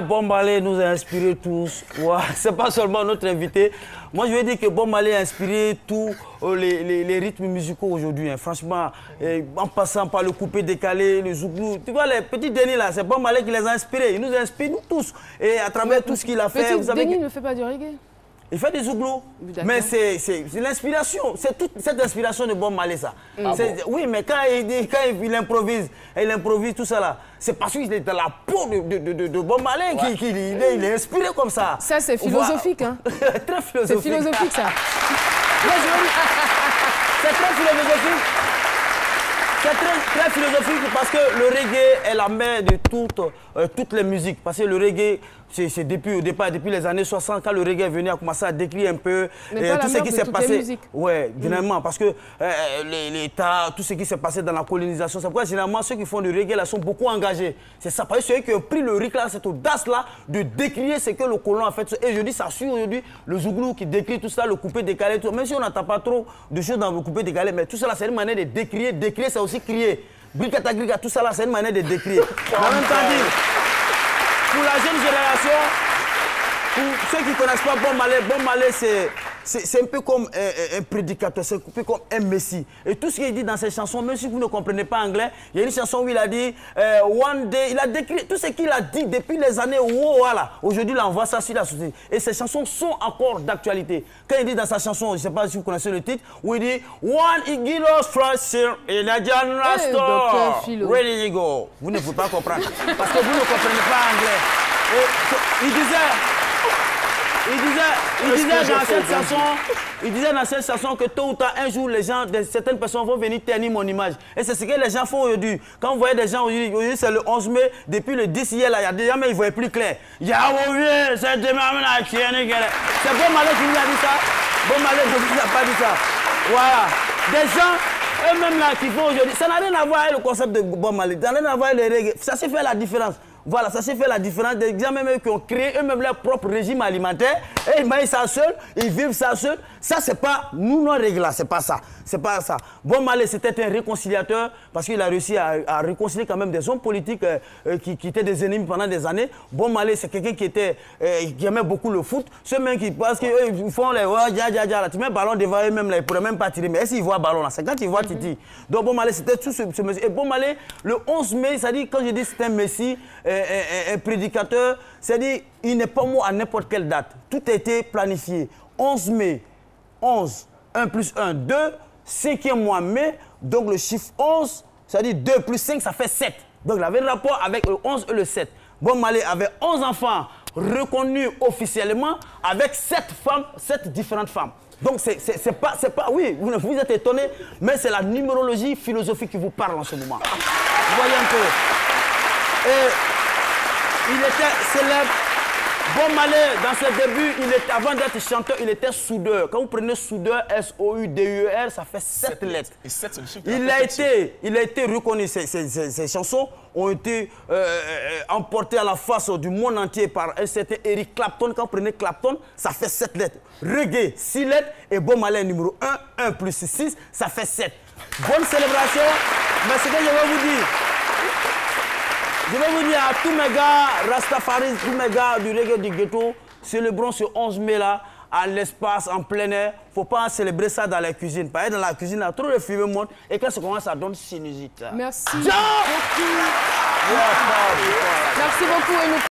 Bob Marley nous a inspiré tous. Ouais, c'est pas seulement notre invité. Moi, je veux dire que Bob Marley a inspiré tous les rythmes musicaux aujourd'hui. Hein. Franchement, en passant par le coupé décalé, le zouglou. Tu vois, les petits Denis là, c'est Bob Marley qui les a inspirés. Il nous inspire, nous tous. Et à travers tout ce qu'il a fait. Vous savez Denis ne fait pas du reggae. Il fait des zouglous, mais c'est l'inspiration, c'est toute cette inspiration de Bob Marley, ça. Oui, mais quand il improvise tout ça là, c'est parce qu'il est dans la peau de Bob Marley qu'il est inspiré comme ça. Ça, c'est philosophique, hein. Très philosophique. C'est philosophique, ça. C'est très philosophique. C'est très philosophique parce que le reggae est la mère de toutes les musiques. Parce que le reggae, c'est depuis les années 60, quand le reggae est venu, a commencé à décrire un peu tout ce qui s'est passé. Oui, généralement, parce que l'État, tout ce qui s'est passé dans la colonisation, c'est pourquoi généralement ceux qui font du reggae là sont beaucoup engagés. C'est ça, parce que ceux qui ont pris le risque là, cette audace-là de décrire ce que le colon a fait. Et je dis, ça suit aujourd'hui le zouglou qui décrit tout ça, le coupé décalé, tout. Même si on n'entend pas trop de choses dans le coupé décalé, mais tout ça là, c'est une manière de décrire. Décrire, c'est aussi crier. Bricata, gricata, tout ça là, c'est une manière de décrire. En même temps, pour la jeune génération, pour ceux qui ne connaissent pas Bob Marley, c'est un peu comme un prédicateur, c'est un peu comme un messie. Et tout ce qu'il dit dans ses chansons, même si vous ne comprenez pas anglais, il y a une chanson où il a dit One Day, il a décrit tout ce qu'il a dit depuis les années voilà. Aujourd'hui, là, on voit ça sur la société. Et ces chansons sont encore d'actualité. Quand il dit dans sa chanson, je ne sais pas si vous connaissez le titre, où il dit One Igilos Frasier in a General Store. Ready to go. Vous ne pouvez pas comprendre. Parce que vous ne comprenez pas anglais. Et il disait dans cette chanson que tôt ou tard, un jour, certaines personnes vont venir ternir mon image. Et c'est ce que les gens font aujourd'hui. Quand vous voyez des gens aujourd'hui, c'est le 11 mai, depuis le 10 hier, là, il y a des gens, mais ils ne voient plus clair. C'est Bob Marley qui nous a dit ça. Bob Marley n'a pas dit ça. Voilà. Des gens, eux-mêmes là, qui font aujourd'hui, ça n'a rien à voir avec le concept de Bob Marley. Ça n'a rien à voir avec les règles. Ça s'est fait la différence. Voilà, ça s'est fait la différence des gens même qui ont créé eux-mêmes leur propre régime alimentaire et ils mangent ça seul, ils vivent ça seul. Ça, c'est pas nous, nos règles là, c'est pas ça. C'est pas ça. Bob Marley, c'était un réconciliateur parce qu'il a réussi à réconcilier quand même des hommes politiques qui étaient des ennemis pendant des années. Bob Marley, c'est quelqu'un qui aimait beaucoup le foot. Ceux mêmes qui pensent qu'ils font les là, tu mets le ballon devant eux-mêmes là, ils pourraient même pas tirer. Mais est-ce qu'ils voient le ballon là? C'est quand ils voient Titi. Donc Bob Marley, c'était tout ce messie. Et Bob Marley, le 11 mai, c'est-à-dire quand je dis c'est un messie, un prédicateur, c'est-à-dire il n'est pas mort à n'importe quelle date. Tout a été planifié. 11 mai, 11, 1 plus 1, 2, 5e mois mai, donc le chiffre 11, c'est-à-dire 2 plus 5, ça fait 7. Donc il avait un rapport avec le 11 et le 7. Bob Marley avait 11 enfants reconnus officiellement avec 7 femmes, 7 différentes femmes. Donc c'est pas, oui, vous êtes étonnés, mais c'est la numérologie philosophique qui vous parle en ce moment. Vous voyez un peu. Et il était célèbre. Bob Marley, dans ses débuts, avant d'être chanteur, il était soudeur. Quand vous prenez soudeur, S-O-U-D-E-R, ça fait 7 lettres. Et 7, c'est le chiffre. Il a été reconnu. Ses chansons ont été emportées à la face du monde entier par un certain Eric Clapton. Quand vous prenez Clapton, ça fait 7 lettres. Reggae, 6 lettres. Et Bob Marley, numéro 1, 1 plus 6, ça fait 7. Bonne célébration. Mais ce que je vais vous dire, à tous mes gars, Rastafari, tous mes gars du reggae du ghetto, célébrons ce 11 mai là, à l'espace, en plein air. Il ne faut pas célébrer ça dans la cuisine. Parce que dans la cuisine, là, trop de fumée monte et quand ça commence, ça donne sinusite. Merci. Ciao. Merci beaucoup.